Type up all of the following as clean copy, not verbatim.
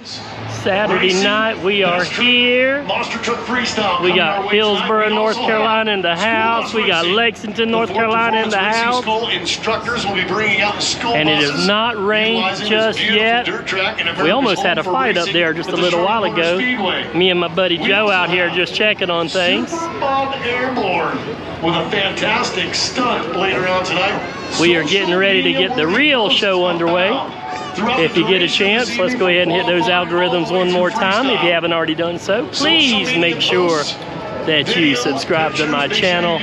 Saturday night, we are here. We got Hillsborough, North Carolina in the house. We got Lexington, North Carolina in the house. And it has not rained just yet. We almost had a fight up there just a little while ago. Me and my buddy Joe out here just checking on things. With a fantastic stunt later on tonight. We are getting ready to get the real show underway. If you get a chance, let's go ahead and hit those algorithms one more time. If you haven't already done so, please make sure that you subscribe to my channel.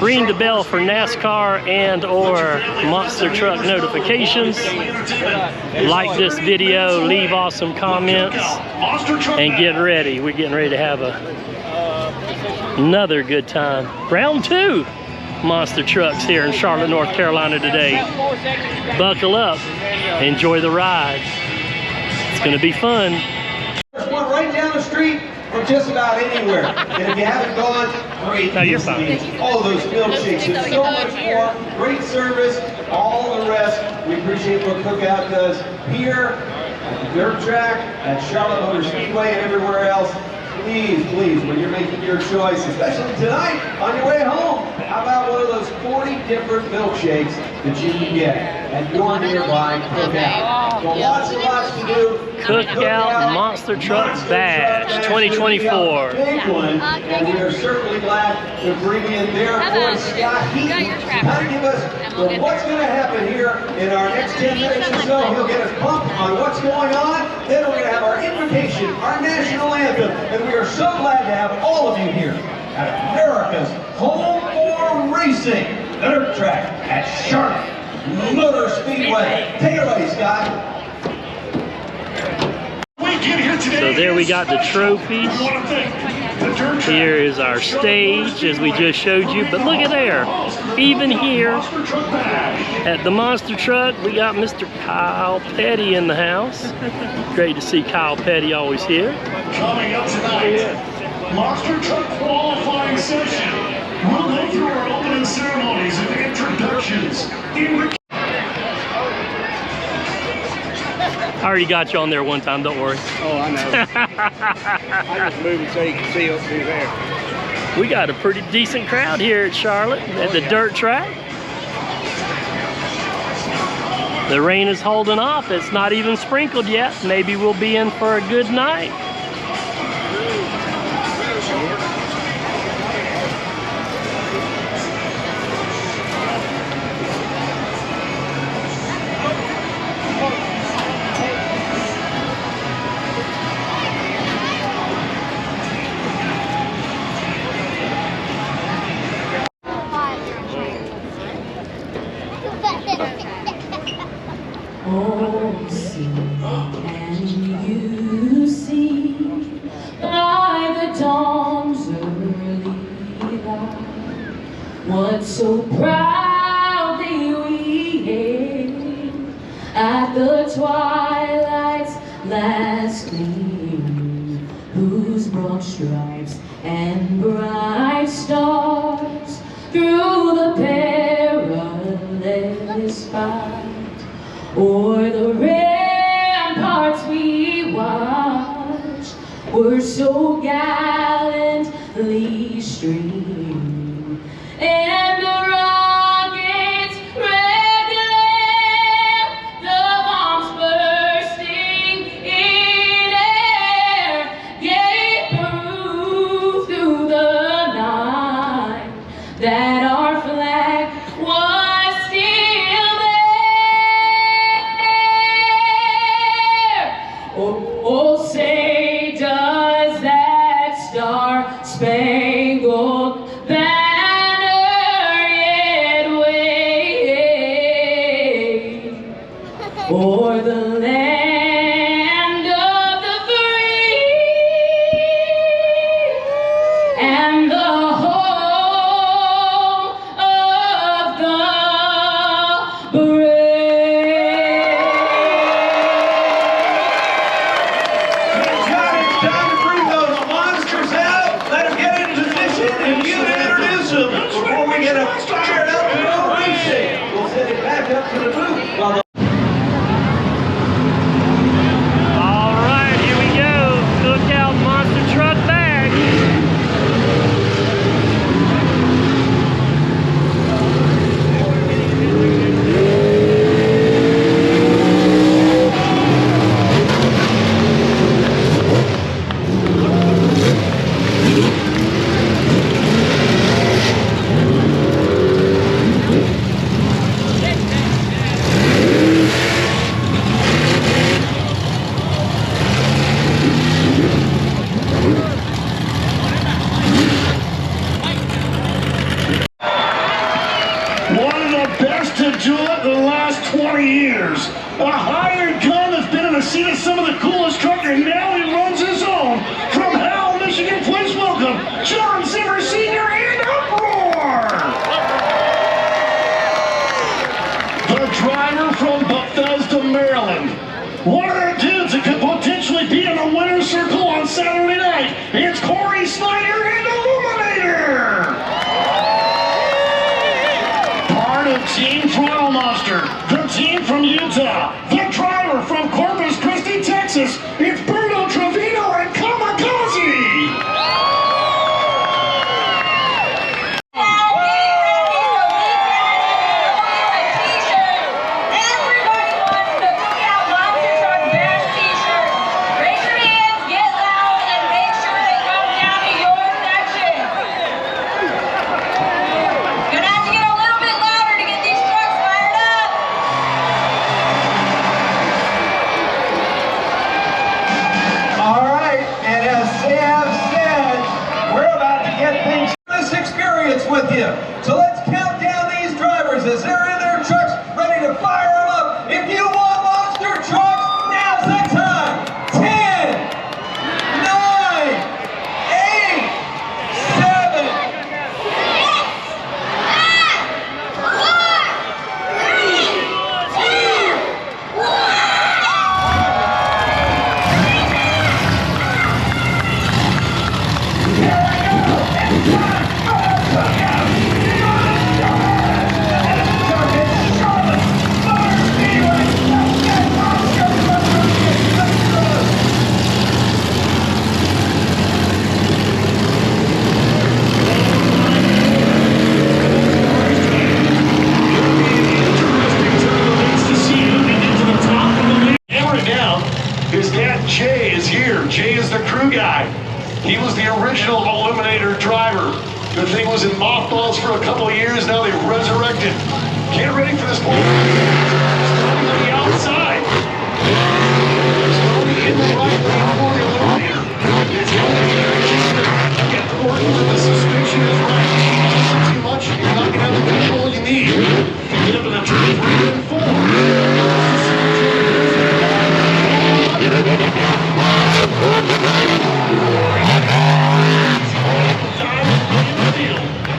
Ring the bell for NASCAR and or monster truck notifications. Like this video, leave awesome comments, and get ready. We're getting ready to have another good time. Round 2 monster trucks here in Charlotte, North Carolina today. Buckle up, enjoy the ride. It's going to be fun. There's one right down the street from just about anywhere. And if you haven't gone, great. No, you're fine. All those milkshakes and so much more. Great service, all the rest. We appreciate what Cookout does here at the dirt track, at Charlotte Motor Speedway, and everywhere else. Please, please, when you're making your choice, especially tonight on your way home, how about one of those 40 different milkshakes that you can get at your nearby Cookout? So lots and lots to do. Cookout Monster Truck Bash 2024. Big one, and we are certainly glad to bring in their boy Scott Heaton to kind of give us what's going to happen here in our next 10 minutes or so. He'll get us pumped on what's going on. Then we're going to have our invocation, our national anthem, and we are so glad to have all of you here at America's home for racing, the dirt track at Charlotte Motor Speedway. Take it away, Scott. So there we got the trophies. Here is our stage as we just showed you. But look at there, even here at the Monster Truck, we got Mr. Kyle Petty in the house. Great to see Kyle Petty always here. Coming up tonight, Monster Truck qualifying session. We'll go through our opening ceremonies and introductions. I already got you on there one time, don't worry. Oh, I know. I just moved so you can see up through there. We got a pretty decent crowd here at Charlotte at the dirt track. The rain is holding off. It's not even sprinkled yet. Maybe we'll be in for a good night. Oh, see, and you see, by the dawn's early light, what so proudly we hailed at the twilight's last gleam, whose broad stripes and bright stars through the perilous fight o'er the ramparts we watched were so gallantly streamed, and the rockets' red glare, the bombs bursting in air, gave proof through the night that our flag was still there. Oh, say does that star-spangled banner yet wave o'er the land of the free and the home of the brave? Time to bring those monsters out. Let them get into the A hired gun that's been in the seat of some of the coolest truck, and now he runs his own. From Howell, Michigan, please welcome John Zimmer Sr. and Uproar! The driver from Bethesda, Maryland. One of the dudes that could potentially be in the winner's circle on Saturday night. It's Corey Snyder and Illuminator! Part of Team Throttle Monster, the team from Utah, the driver from Corpus Christi, Texas, it's Bruno Trevino and Kamikaze! Everybody wants the Cookout Monster Truck Bash t-shirt. Raise your hands, get loud, and make sure they come down to your section. Gonna have to get a little bit louder to get these trucks fired up. All right, and as Sam said, we're about to get things this experience with you. So let's count down these drivers as they're in their trucks, ready to fire them up. If you want monster trucks, now's the time. 10, 9, 8, 7, His dad, Jay, is here. Jay is the crew guy. He was the original Illuminator driver. The thing was in mothballs for a couple of years. Now they've resurrected. Get ready for this point. Starting on the outside. Starting in the right lane for the Illuminator. It's going to be get the working that the suspension is right. Not too much. You're not going to have the control you need. Get up in the turn 3 and 4.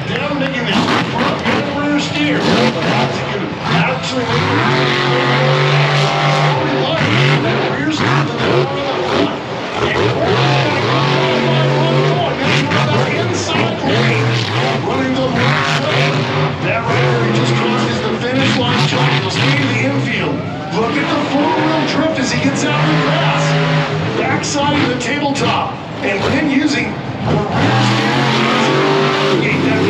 Down making this front and rear steer. Actually that rear steer to the front. Inside the range, running the right side. That right there, he just crosses the finish line. You'll stay in the infield. Look at the four-wheel drift as he gets out of the grass. Backside of the tabletop. And then using the rear steering to gate that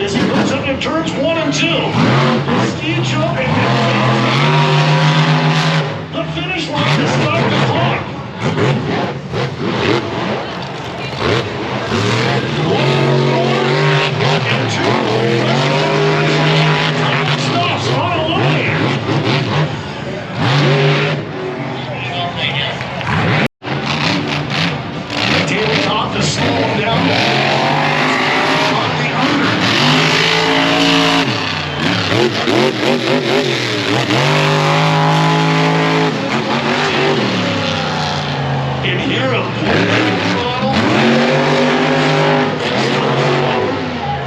as he goes up in turns 1 and 2. Ski jump and the finish line to start the clock. Stops on a line. Tabletop to slow him down. On the under. In here, a throttle.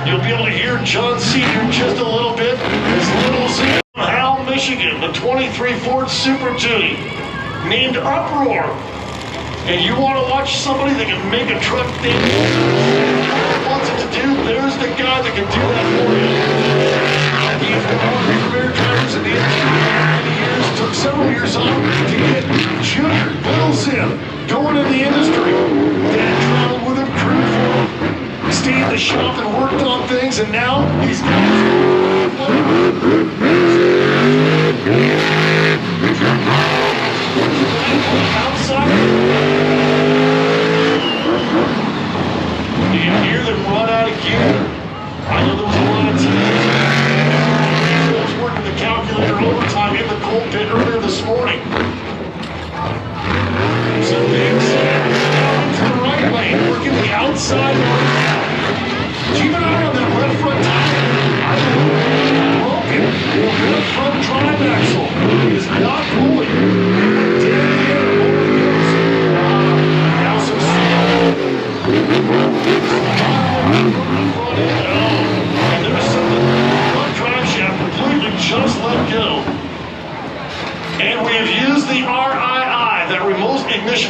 You'll be able to hear John Sr. just a little bit. As little as Howell, Michigan, the 23 Ford Super Duty, named Uproar. And you want to watch somebody that can make a truck think wants it to do, there's the guy that can do that for you. He's one of the premier drivers in the industry for many years. Took several years off to get Junior Bills in, going in the industry. Dad traveled with him, crewed for him, stayed in the shop and worked on things, and now he's got outside. You can hear them run out of gear. I know there was a lot of teams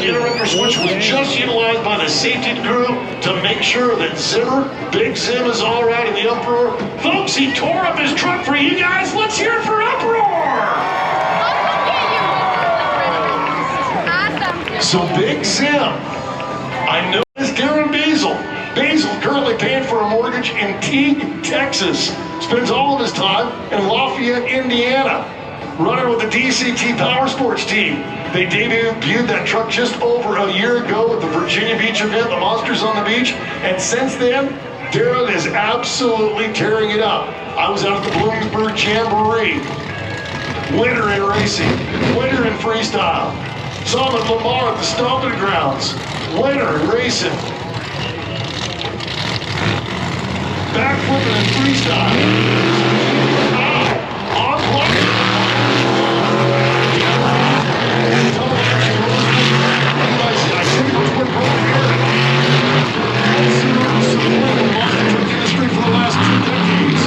interrupter switch was just utilized by the safety crew to make sure that Big Zim is all right in the uproar. Folks, he tore up his truck for you guys. Let's hear it for Uproar! So Big Zim, I know it's Darren Basil. Basil currently paying for a mortgage in Teague, Texas. Spends all of his time in Lafayette, Indiana, running with the DCT Power Sports team. They debuted that truck just over a year ago at the Virginia Beach event, the Monsters on the Beach, and since then, Darren is absolutely tearing it up. I was out at the Bloomsburg Jamboree. Winter in racing, winter in freestyle. Saw him at Lamar at the Stomping Grounds. Winter in racing. Backflipping and freestyle. On play. I see what's been broken here. Supporting the monster truck industry for the last 2 decades.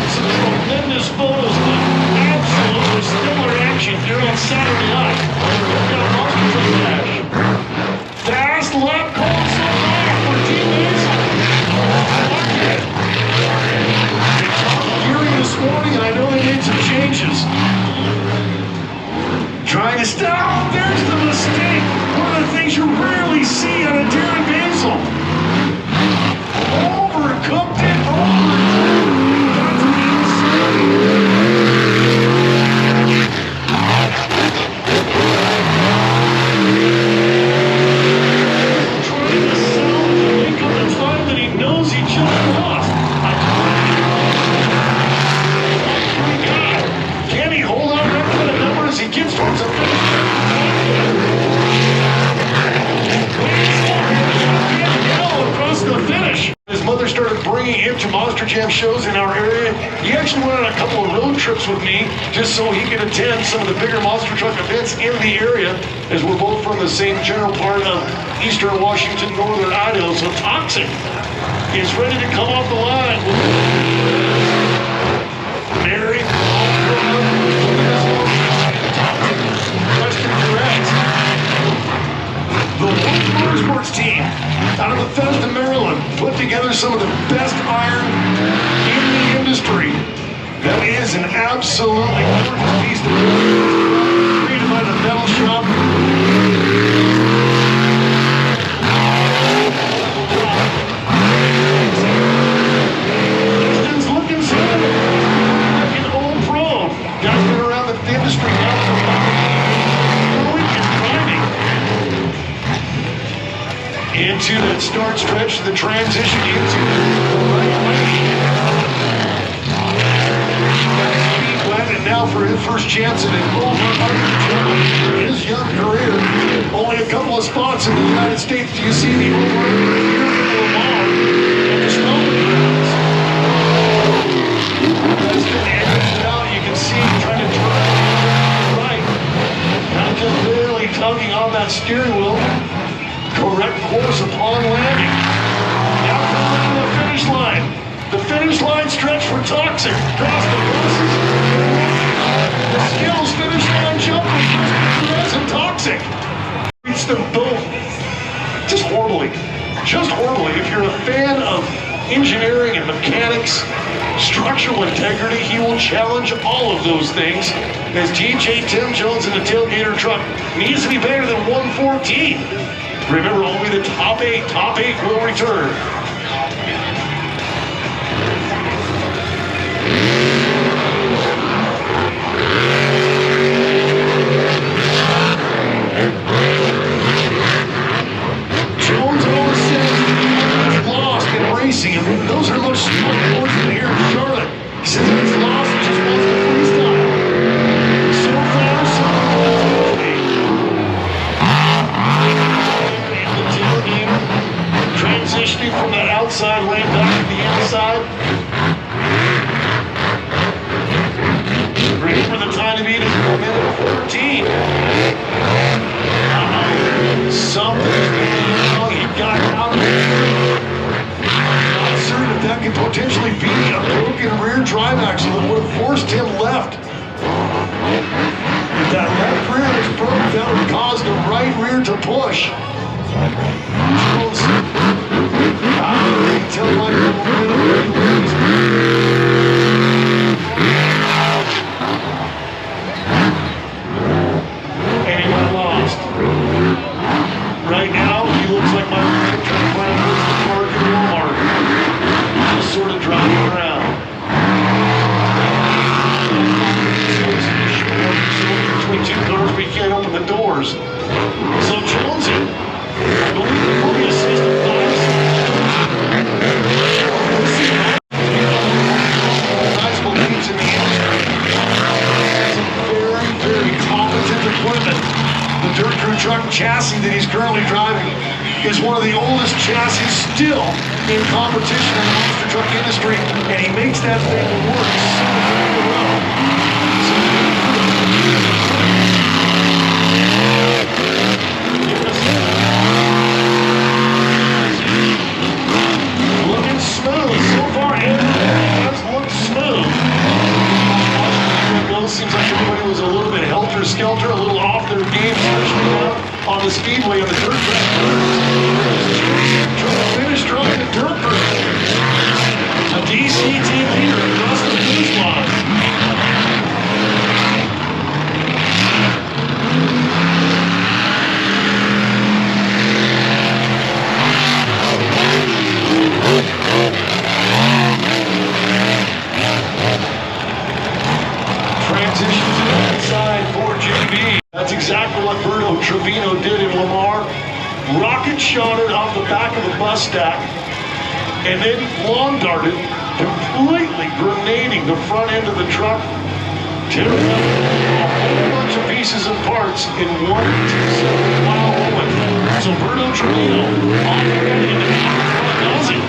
Some tremendous photos of absolutely stellar action here on Saturday night. We've got a monster truck dash. Fast lap call so far for Team Basil. They talked Geary this morning, and I know they made some changes. Trying to stop. There's the mistake. One of the things you rarely see on a Darren Basil. Overcooked it. Shows in our area. He actually went on a couple of road trips with me just so he could attend some of the bigger monster truck events in the area, as we're both from the same general part of eastern Washington, northern Idaho. So Toxic is ready to come off the line. Mary, Western Direct. The World Motorsports team out of Bethesda, Maryland, put together some of the best iron in the industry. That is an absolutely gorgeous piece of wood created by the metal shop. Pistons looking good. Like an old pro. Guys been around the industry now for into that start stretch, the transition into the right lane. Speed wet, and now for his first chance at an over in his young career. Only a couple of spots in the United States do you see the over here in Lamar at the Stomping Grounds. That's the edge out. You can see him trying to drive right. Kind of just barely tugging on that steering wheel. Correct course upon landing. Now coming to the finish line. The finish line stretch for Toxic. Cross the crosses. The skills finish line jump for Toxic. Beats them both just horribly. Just horribly. If you're a fan of engineering and mechanics, structural integrity, he will challenge all of those things. As TJ Tim Jones in the tailgater truck needs to be better than 114. Remember, only the top eight will return. Jones over 7 is lost in racing, and those are much smaller boards than here in Charlotte. He says he's lost and just wants to freestyle. So far, so good. Transitioning from that outside lane back to the inside. Remember the time to beat is 1:14. Something's been wrong. He got out. Not certain if that could potentially rear to push. Jones. Tail light and he got lost. Right now, he looks like my man trying to find a park in Walmart. Just sort of driving around. Between two cars, we can't open the doors. So Jonesy, I believe the movie assistant nice believes in the industry. It's a very, very competent equipment. The dirt crew truck chassis that he's currently driving is one of the oldest chassis still in competition in the monster truck industry, and he makes that thing work so well. Looking smooth so far, everything looks smooth. Seems like everybody was a little bit helter-skelter, a little off their game, especially now on the speedway on the dirt track. Trying to finish strong in the dirt track. A DC team leader across the finish line. Transition to the inside for JB. That's exactly what Berto Trevino did in Lamar. Rocket shot it off the back of the bus stack and then lawn darted, completely grenading the front end of the truck, tearing up a whole bunch of pieces and parts in 1 2-7-mile moment. So Berto Trevino on the ready and does it.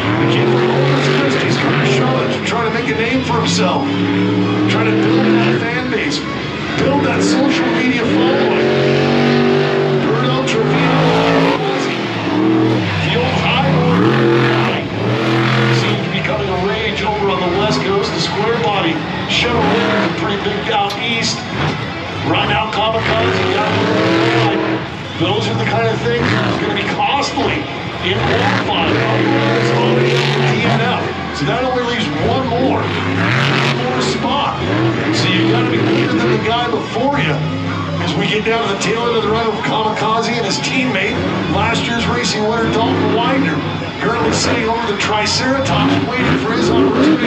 The kid from Motorspeedway coming to Charlotte to try to make a name for himself, trying to build that fan base, build that social media following. Berto Trevino, the old high guy, seems to be becoming a rage over on the west coast. The square body Chevrolet is a pretty big out east. Right now, Kamikaze got right. Those are the kind of things that's going to be costly in qualifying. It's already over DNF. So that only leaves one more spot. So you got to be better than the guy before you. As we get down to the tail end of the run of Kamikaze and his teammate, last year's racing winner Dalton Winder, currently sitting over the Triceratops waiting for his opportunity.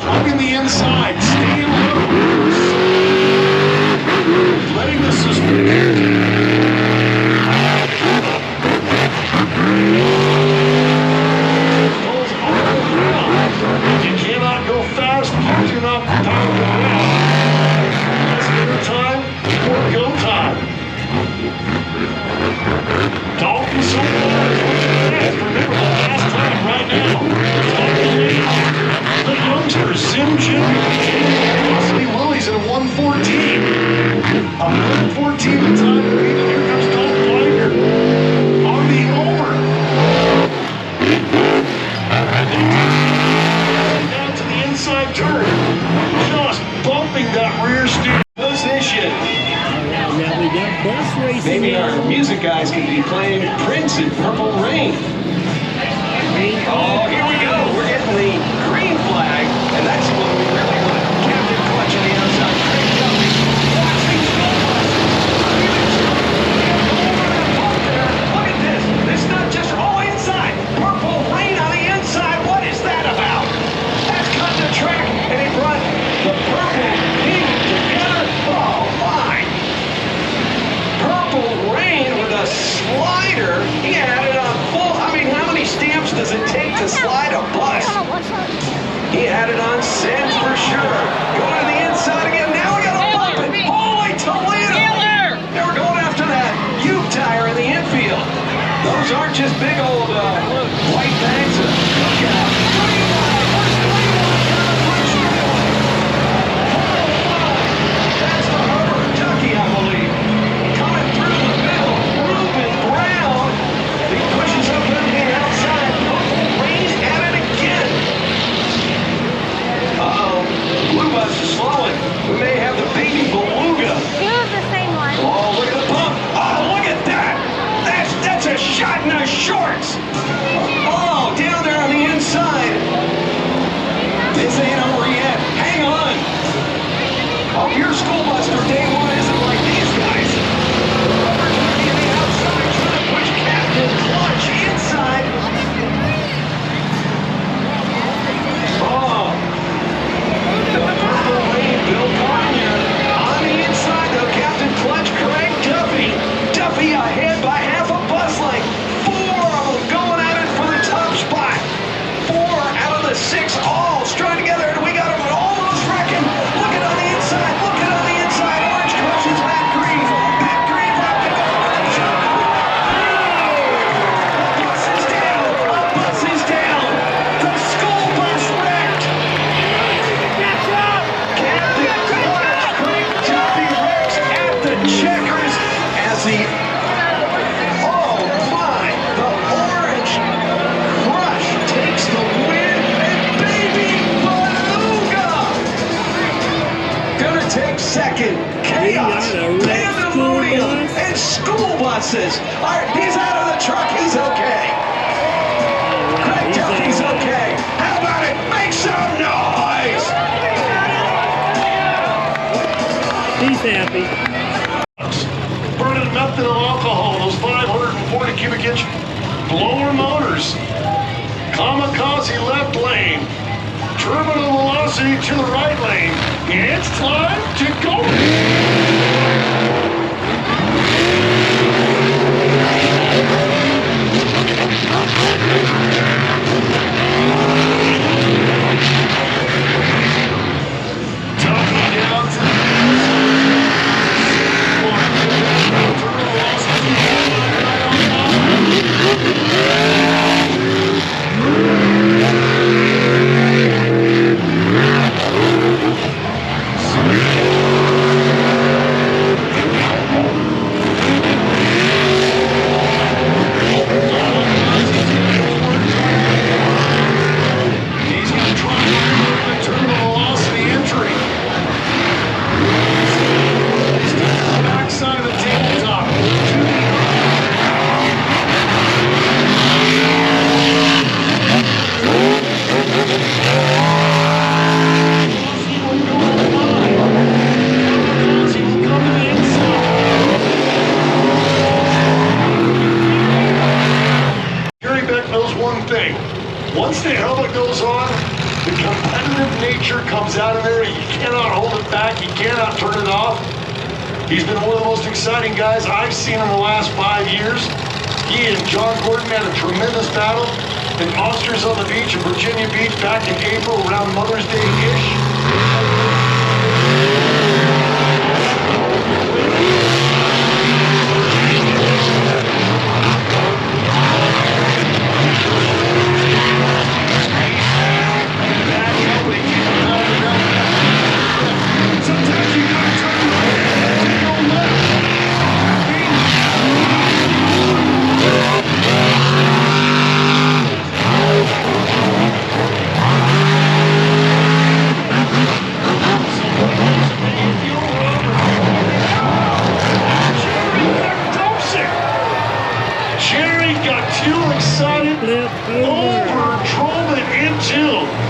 Driving the inside, staying low, letting the suspension. Pulls all around. You cannot go fast, you do not power the ground. That's dinner time or go time. Dalton so far is looking fast. Remember the last time right now. The youngsters, Sim Jim, Wesley Willie's in a 114. A 114 the time to beat, and here comes Dalton Winder on the over. Down to the inside turn, just bumping that rear steer position. Now we got bus racing. Maybe our music guys could be playing Prince in Purple Rain. Oh, here we go. We're getting the green flag, and that's what we really want. Captain Clutch on the outside. Great job. Look at this. This is not just all inside. Purple Rain on the inside. What is that about? That's cutting the track, and he brought the purple pink together. Oh, my. Purple Rain with a slider. He had it on full. I mean, how many stamps does it take to slide a bus? He had it on send for sure. Going to the inside again. Now we got a bump it. Holy Toledo! They were going after that U tire in the infield. Those aren't just big old white bags of Cookout. That's the Harbor, Kentucky, I believe. Coming through the middle, Ruben Brown. He pushes up parts. Oh, down there on the inside. This ain't over yet. Hang on. Oh, your school bus for day one isn't like these guys. Opportunity on the outside, trying to push Captain Clutch inside. Oh. The purple lane, Bill Pioneer. On the inside, though, Captain Clutch, Craig Duffy. Duffy ahead by half a bus length. 4 of them going at it for the top spot. 4 out of the 6 all strung together, and we got them almost wrecking. Looking on the inside, looking on the inside. Orange crushes Matt Green. Matt Green back to go for the jump. A bus is down. A bus is down. The school bus wrecked. Captain Clutch, Craig Duffy wrecks at the checkers as the second. Chaos, pandemonium, and school buses. All right, he's out of the truck. He's okay. Craig Duffy's okay. How about it? Make some noise. He's happy. Burning methanol alcohol, those 540 cubic inch blower motors. Kamikaze left lane. Terminal velocity to the right lane. It's time to go. Tucking down to the once the helmet goes on, the competitive nature comes out of there. You cannot hold it back. You cannot turn it off. He's been one of the most exciting guys I've seen in the last 5 years. He and John Gordon had a tremendous battle in Monsters on the Beach in Virginia Beach back in April, around Mother's Day-ish. Drove it into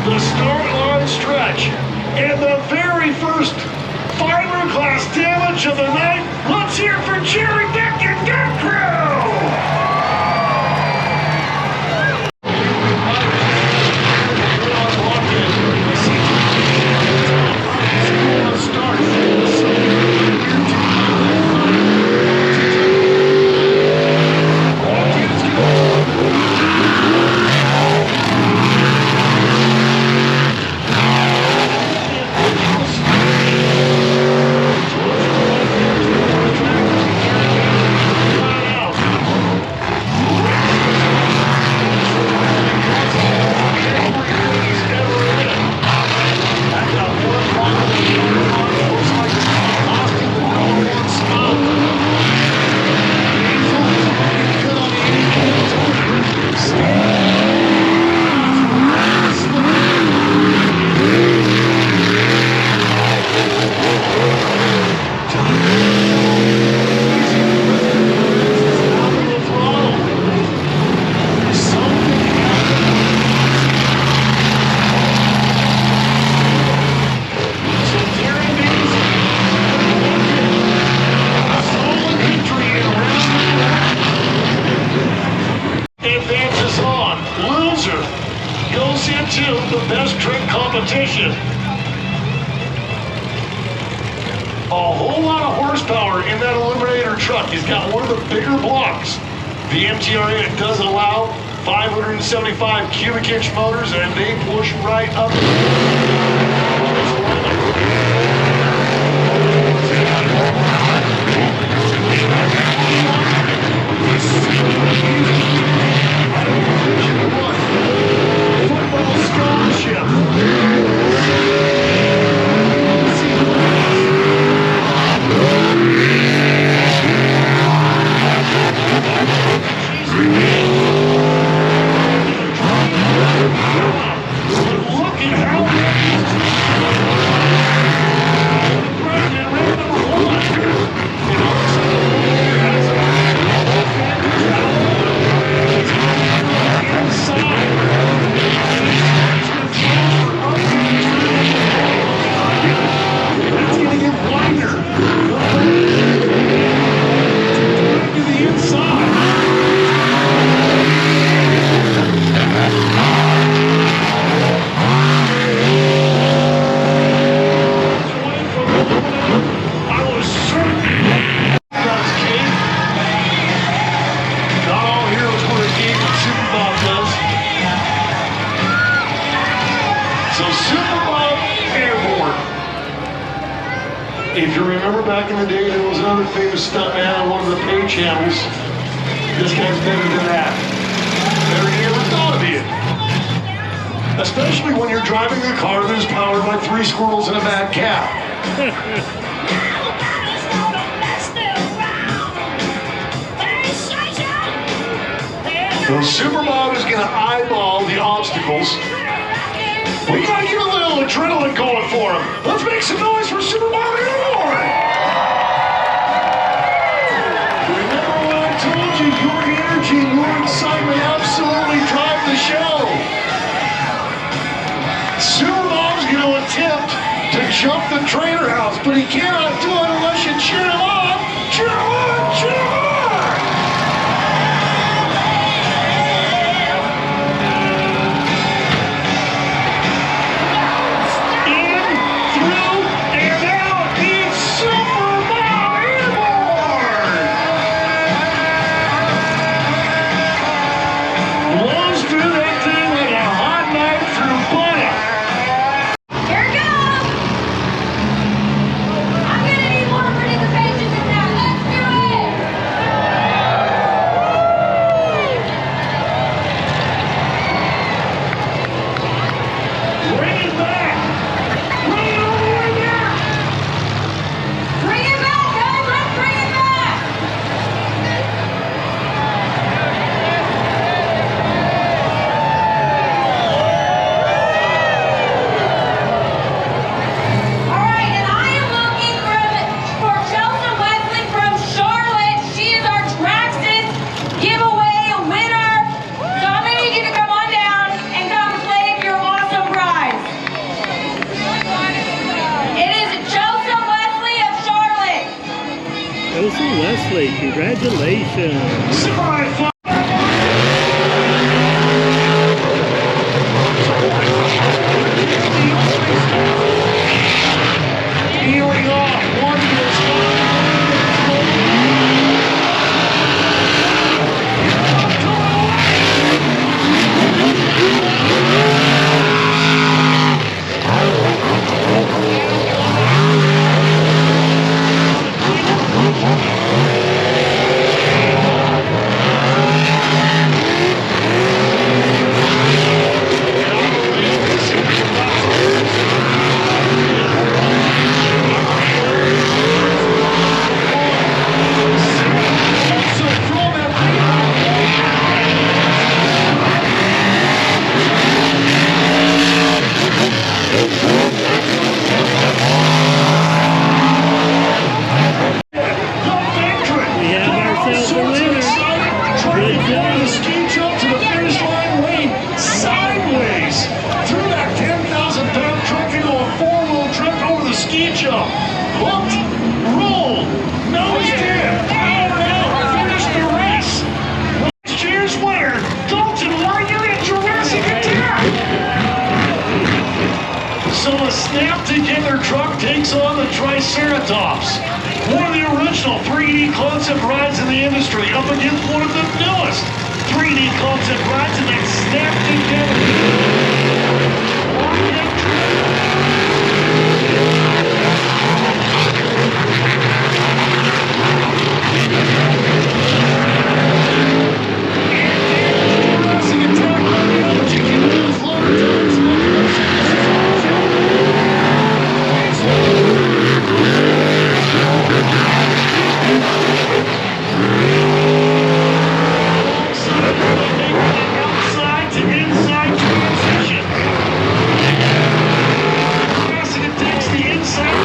the start line stretch. And the very first fiberglass damage of the night. Let's hear it for Jerry Beck and Gun Crew! to the best trick competition. A whole lot of horsepower in that Eliminator truck. He's got one of the bigger blocks. The MTRA does allow 575 cubic inch motors, and they push right up. Football scholarship. Look at how that's going to get wider. To the inside. I was certain that was King. Not all heroes wear a cape, but Super Bob does. So Super Bob airborne. If you remember back in the day, there was another famous stuntman on one of the pay channels. This guy's better than that. Better than you ever thought of it. Especially when you're driving a car that is powered by 3 squirrels and a bad cat. So Super Bob is going to eyeball the obstacles. We got to get a little adrenaline going for him. Let's make some noise for Super Bob Airborne. Remember what I told you? Your energy and your excitement absolutely drive the show. Super Bob's going to attempt to jump the trailer house, but he cannot do it unless you cheer him on. Cheer him on! Cheer him on! Leslie, congratulations. snap-together truck takes on the Triceratops. One of the original 3D concept rides in the industry up against one of the newest 3D concept rides in that snap-together. Outside to inside transition. It takes the inside.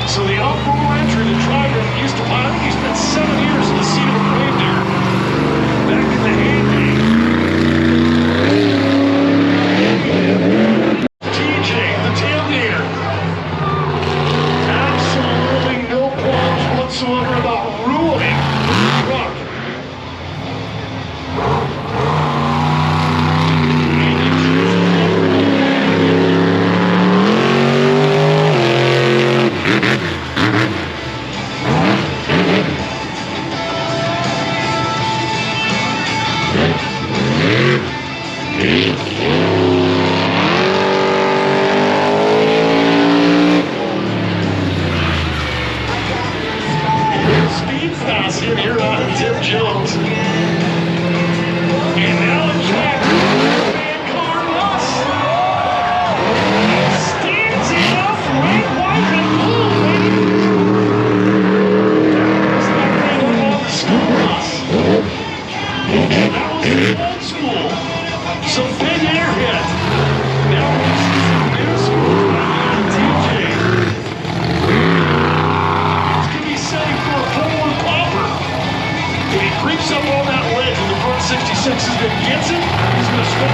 So the off-road entry, the driver used to, I think he spent 7 years in the seat of a reindeer back in the heyday. TJ, the tailgater. Absolutely no qualms whatsoever about ruining the truck. Here on Tim Jones. And now in track, Carlos stands it up, red, white, and blue, baby. That's not right on the school bus. That was the old school. Some big airhead. Now this is the new school on TJ. It's going to be setting for a forward popper. If he creeps up on that ledge and the front 66 is that gets it, he's going to stop.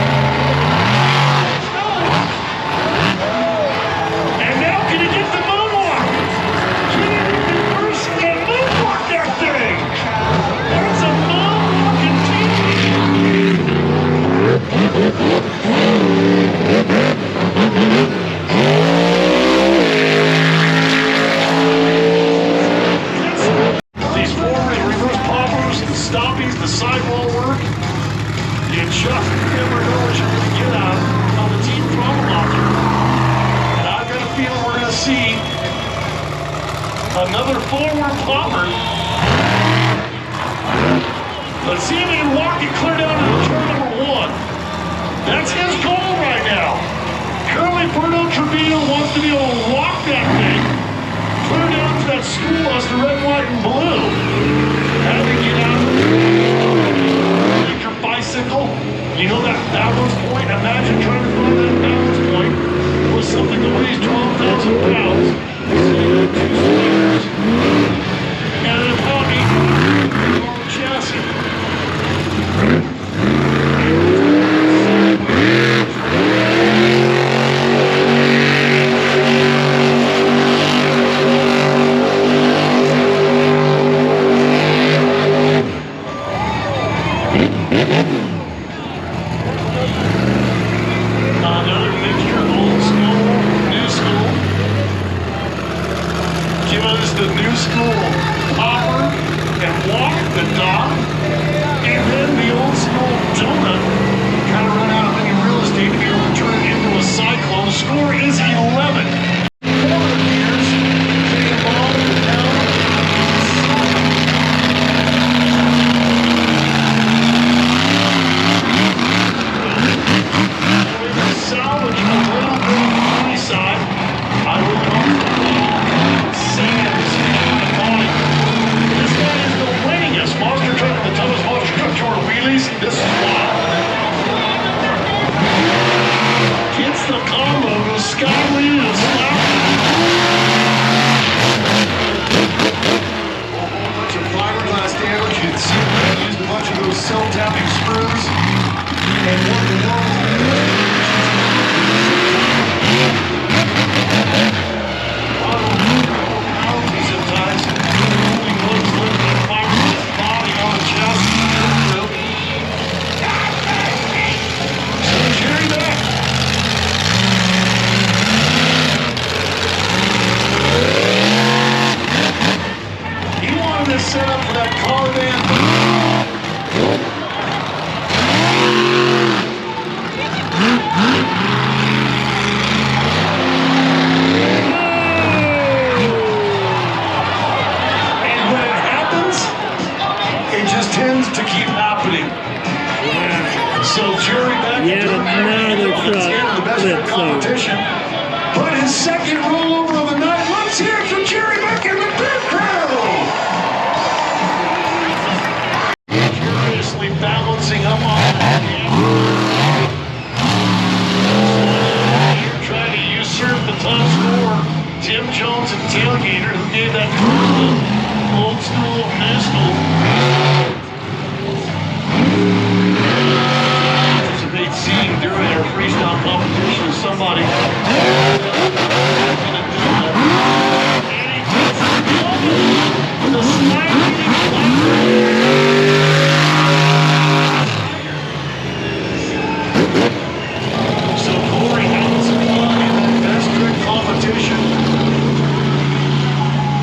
And now can he get the moonwalk? Can he reverse and moonwalk that thing? That's a moonwalking These forward and reverse poppers, the stoppies, the sidewall work, you just never know what you're going to get out of the team throttle launcher. And I've got a feeling we're going to see another forward popper. Let's see if he can walk it clear down to turn number 1. That's his goal right now. Currently, Bruno Trevino wants to be able to walk that thing clear down to that school bus, the red, white, and blue. How to get out of take your bicycle. You know that balance point? Imagine trying to find that balance point with something that weighs 12,000 pounds. Sitting on 2 speakers. And then about 8 chassis. Another mixture of old school, new school. Give us the new school popper and walk the dog. And then the old school donut. Kind of run out of any real estate to be able to turn it into a cyclone. The score is 11. 4 years. Take a ball down. Salvage a little bit on the side. I would go for sands. Truck competition. But his second rollover of the night. Let's hear it for Jerry Beck and the Big Crew. Curiously balancing up on that. Trying to usurp the top score. Tim Jones and Tailgater, who gave that old school pistol. Anticipate seeing during our freestyle competition with somebody. And he takes the sliding So Corey has in that best trick competition.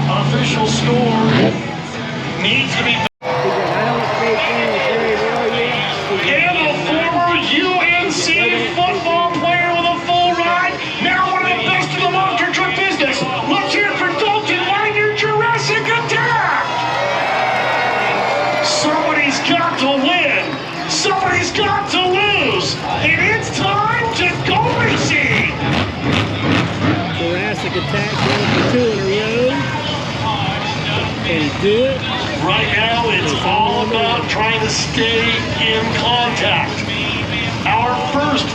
Official score needs to be. And a former UNC football player with a full ride, now one of the best in the monster truck business. Let's hear it for Dalton Wagner, Jurassic Attack! Somebody's got to win. Somebody's got to lose. And it's time to go racing. Jurassic Attack going for 2 in a row. Can he do it? Right now, it's all about trying to stay in contact. Our first